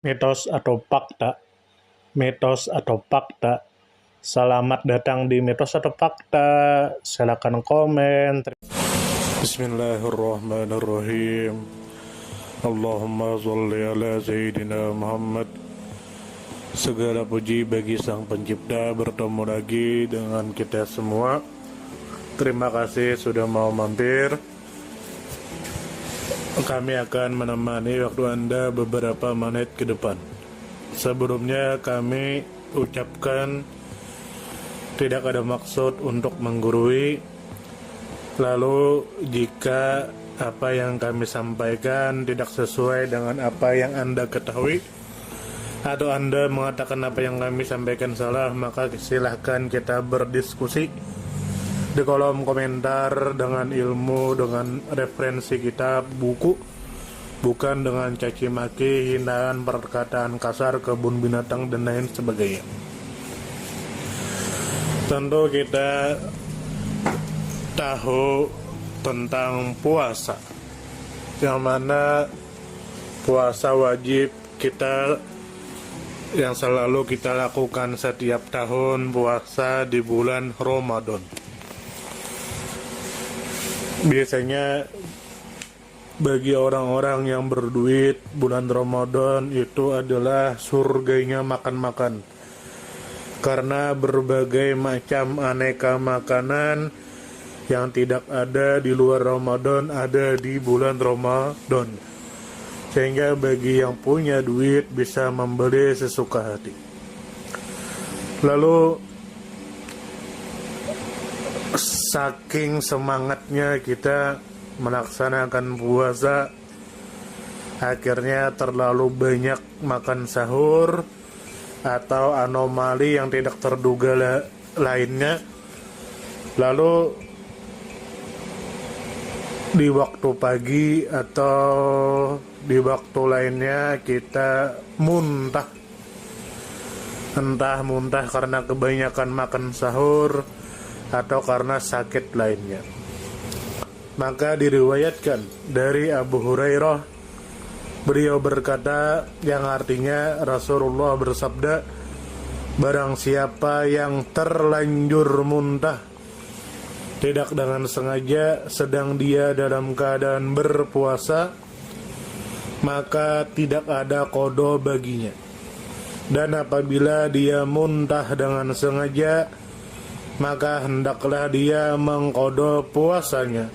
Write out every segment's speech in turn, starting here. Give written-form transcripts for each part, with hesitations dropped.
Mitos atau fakta? Mitos atau fakta? Selamat datang di Mitos atau Fakta. Silakan komen. Bismillahirrahmanirrahim. Allahumma sholli ala Sayyidina Muhammad. Segala puji bagi Sang Pencipta. Bertemu lagi dengan kita semua. Terima kasih sudah mau mampir. Kami akan menemani waktu Anda beberapa menit ke depan. Sebelumnya kami ucapkan tidak ada maksud untuk menggurui. Lalu jika apa yang kami sampaikan tidak sesuai dengan apa yang Anda ketahui, atau Anda mengatakan apa yang kami sampaikan salah, maka silahkan kita berdiskusi di kolom komentar dengan ilmu, dengan referensi kitab, buku, bukan dengan caci maki, hinaan, perkataan kasar, kebun binatang, dan lain sebagainya. Tentu kita tahu tentang puasa, yang mana puasa wajib kita yang selalu kita lakukan setiap tahun, puasa di bulan Ramadan. Biasanya bagi orang-orang yang berduit, bulan Ramadan itu adalah surganya makan-makan, karena berbagai macam aneka makanan yang tidak ada di luar Ramadan ada di bulan Ramadan, sehingga bagi yang punya duit bisa membeli sesuka hati. Lalu saking semangatnya kita melaksanakan puasa, akhirnya terlalu banyak makan sahur atau anomali yang tidak terduga lainnya. Lalu di waktu pagi atau di waktu lainnya kita muntah, entah muntah karena kebanyakan makan sahur atau karena sakit lainnya. Maka diriwayatkan dari Abu Hurairah, beliau berkata, yang artinya Rasulullah bersabda, barang siapa yang terlanjur muntah tidak dengan sengaja sedang dia dalam keadaan berpuasa, maka tidak ada qada baginya. Dan apabila dia muntah dengan sengaja, maka hendaklah dia mengqada puasanya.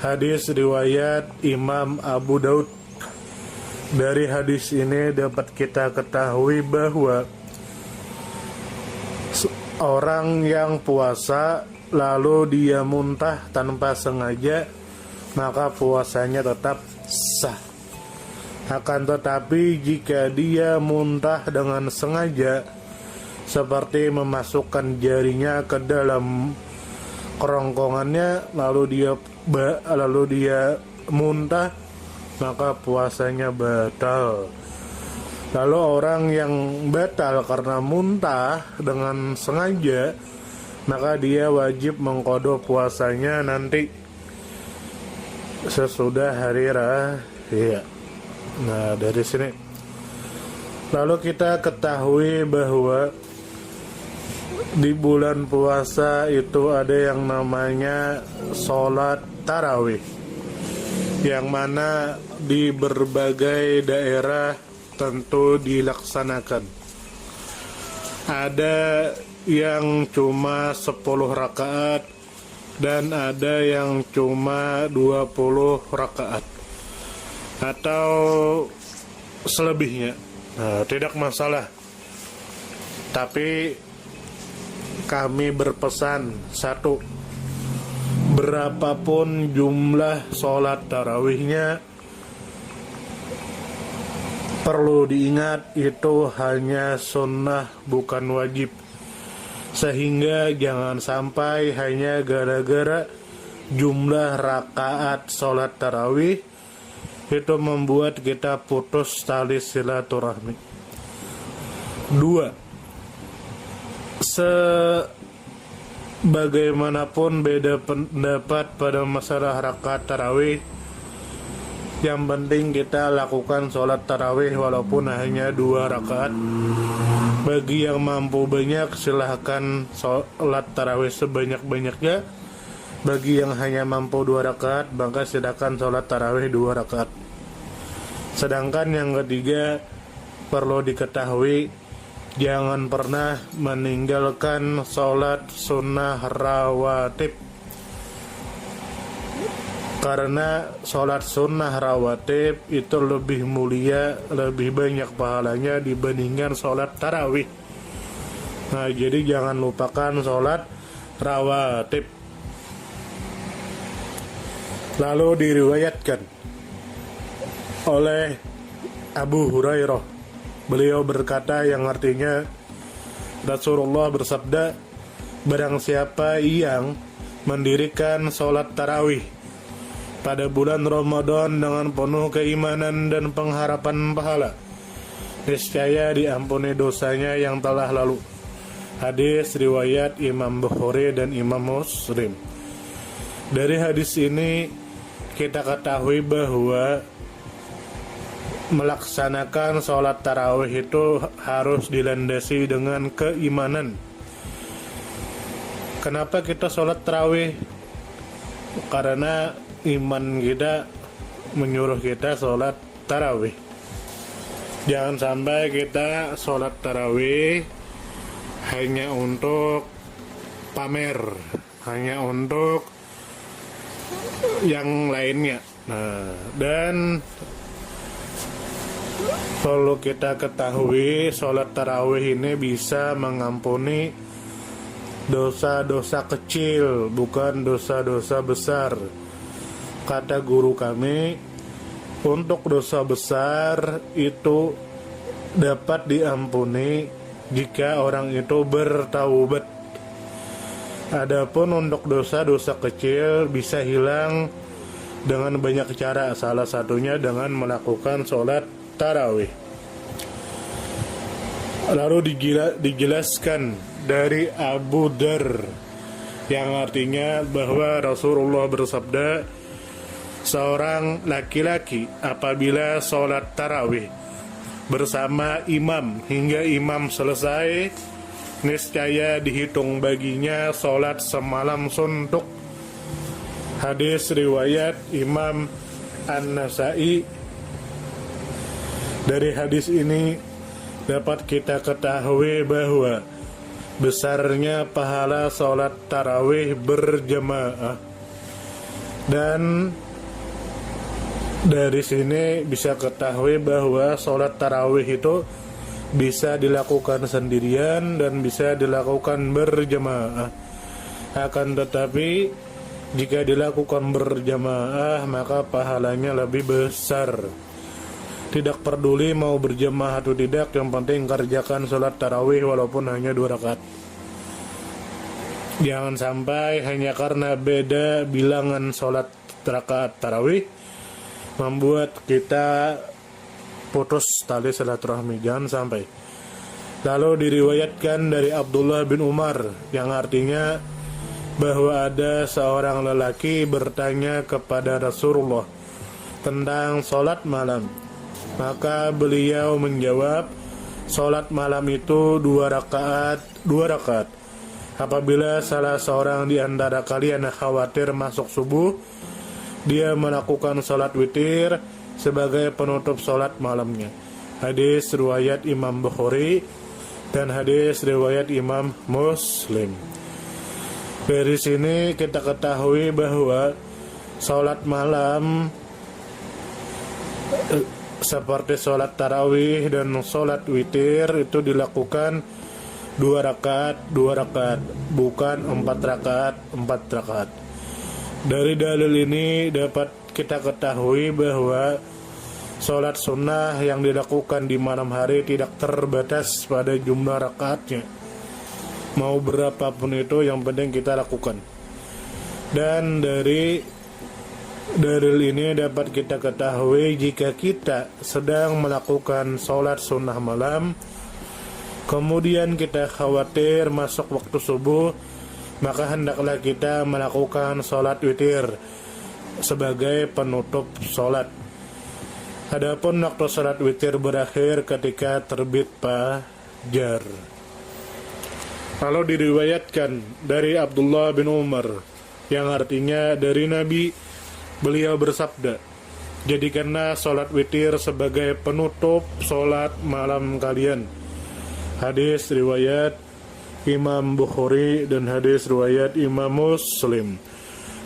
Hadis riwayat Imam Abu Daud. Dari hadis ini dapat kita ketahui bahwa orang yang puasa lalu dia muntah tanpa sengaja, maka puasanya tetap sah. Akan tetapi jika dia muntah dengan sengaja, seperti memasukkan jarinya ke dalam kerongkongannya lalu dia muntah, maka puasanya batal. Lalu orang yang batal karena muntah dengan sengaja, maka dia wajib mengqada puasanya nanti sesudah hari raya. Nah, dari sini lalu kita ketahui bahwa di bulan puasa itu ada yang namanya sholat tarawih, yang mana di berbagai daerah tentu dilaksanakan. Ada yang cuma 10 rakaat dan ada yang cuma 20 rakaat atau selebihnya. Nah, tidak masalah. Tapi kami berpesan satu, berapapun jumlah sholat tarawihnya, perlu diingat itu hanya sunnah bukan wajib. Sehingga jangan sampai hanya gara-gara jumlah rakaat sholat tarawih itu membuat kita putus tali silaturahmi. 2, sebagaimanapun beda pendapat pada masalah rakaat tarawih, Yang penting kita lakukan sholat tarawih walaupun hanya 2 rakaat. Bagi yang mampu banyak, silahkan sholat tarawih sebanyak-banyaknya. Bagi yang hanya mampu 2 rakaat, maka silakan sholat tarawih 2 rakaat. Sedangkan yang ketiga, perlu diketahui, jangan pernah meninggalkan sholat sunnah rawatib. Karena sholat sunnah rawatib itu lebih mulia, lebih banyak pahalanya dibandingkan sholat tarawih. Nah, jadi jangan lupakan sholat rawatib. Lalu diriwayatkan oleh Abu Hurairah, beliau berkata yang artinya Rasulullah bersabda, barang siapa yang mendirikan sholat tarawih pada bulan Ramadan dengan penuh keimanan dan pengharapan pahala, niscaya diampuni dosanya yang telah lalu. Hadis riwayat Imam Bukhari dan Imam Muslim. Dari hadis ini kita ketahui bahwa melaksanakan sholat tarawih itu harus dilandasi dengan keimanan. Kenapa kita sholat tarawih? Karena iman kita menyuruh kita sholat tarawih. Jangan sampai kita sholat tarawih hanya untuk pamer, hanya untuk yang lainnya. Nah, dan perlu kita ketahui, sholat tarawih ini bisa mengampuni dosa-dosa kecil, bukan dosa-dosa besar. Kata guru kami, untuk dosa besar itu dapat diampuni jika orang itu bertaubat. Adapun untuk dosa-dosa kecil bisa hilang dengan banyak cara, salah satunya dengan melakukan sholat tarawih. Lalu dijelaskan dari Abu Dar, yang artinya bahwa Rasulullah bersabda, seorang laki-laki apabila sholat tarawih bersama imam hingga imam selesai, niscaya dihitung baginya sholat semalam suntuk. Hadis riwayat Imam An-Nasai. Dari hadis ini dapat kita ketahui bahwa besarnya pahala sholat tarawih berjamaah. Dan dari sini bisa ketahui bahwa sholat tarawih itu bisa dilakukan sendirian dan bisa dilakukan berjamaah. Akan tetapi jika dilakukan berjamaah maka pahalanya lebih besar. Tidak peduli mau berjamaah atau tidak, yang penting kerjakan sholat tarawih walaupun hanya 2 rakaat. Jangan sampai hanya karena beda bilangan sholat rakaat tarawih membuat kita putus tali silaturahmi. Jangan sampai. Lalu diriwayatkan dari Abdullah bin Umar, yang artinya bahwa ada seorang lelaki bertanya kepada Rasulullah tentang sholat malam. Maka beliau menjawab, sholat malam itu 2 rakaat. Apabila salah seorang di antara kalian khawatir masuk subuh, dia melakukan sholat witir sebagai penutup sholat malamnya. Hadis riwayat Imam Bukhari dan hadis riwayat Imam Muslim. Dari sini kita ketahui bahwa sholat malam seperti sholat tarawih dan sholat witir itu dilakukan 2 rakaat, bukan 4 rakaat. Dari dalil ini dapat kita ketahui bahwa sholat sunnah yang dilakukan di malam hari tidak terbatas pada jumlah rakaatnya. Mau berapapun itu, yang penting kita lakukan. Dan dari dalil ini dapat kita ketahui jika kita sedang melakukan sholat sunnah malam, kemudian kita khawatir masuk waktu subuh, maka hendaklah kita melakukan sholat witir sebagai penutup sholat. Adapun waktu salat witir berakhir ketika terbit fajar. Lalu diriwayatkan dari Abdullah bin Umar, yang artinya dari Nabi, beliau bersabda, jadikanlah salat witir sebagai penutup salat malam kalian. Hadis riwayat Imam Bukhari dan hadis riwayat Imam Muslim.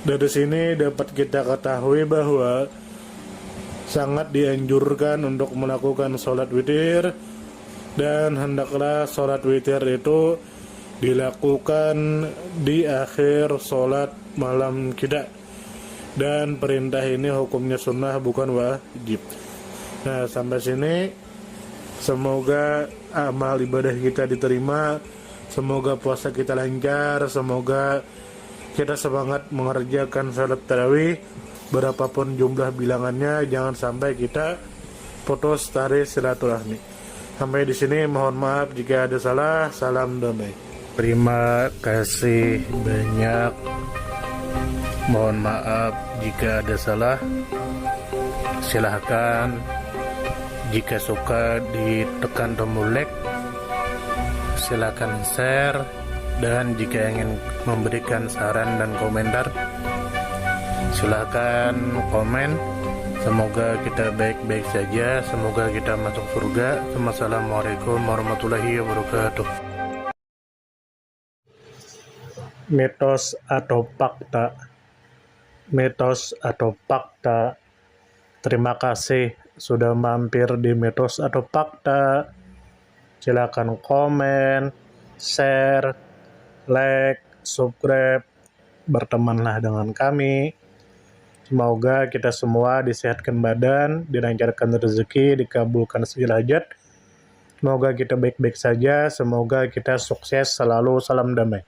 Dari sini dapat kita ketahui bahwa sangat dianjurkan untuk melakukan sholat witir, dan hendaklah sholat witir itu dilakukan di akhir sholat malam kita, dan perintah ini hukumnya sunnah bukan wajib. Nah, sampai sini semoga amal ibadah kita diterima, semoga puasa kita lancar, semoga kita semangat mengerjakan sholat tarawih berapapun jumlah bilangannya, jangan sampai kita putus tali silaturahmi. Sampai di sini mohon maaf jika ada salah. Salam damai. Terima kasih banyak. Mohon maaf jika ada salah. Silahkan jika suka ditekan tombol like, silahkan share, dan jika ingin memberikan saran dan komentar, silahkan komen. Semoga kita baik-baik saja, semoga kita masuk surga. Wassalamualaikum warahmatullahi wabarakatuh. Mitos atau fakta? Mitos atau fakta? Terima kasih sudah mampir di mitos atau fakta. Silakan komen, share, like, subscribe, bertemanlah dengan kami. Semoga kita semua disehatkan badan, dilancarkan rezeki, dikabulkan segala hajat. Semoga kita baik-baik saja, semoga kita sukses selalu. Salam damai.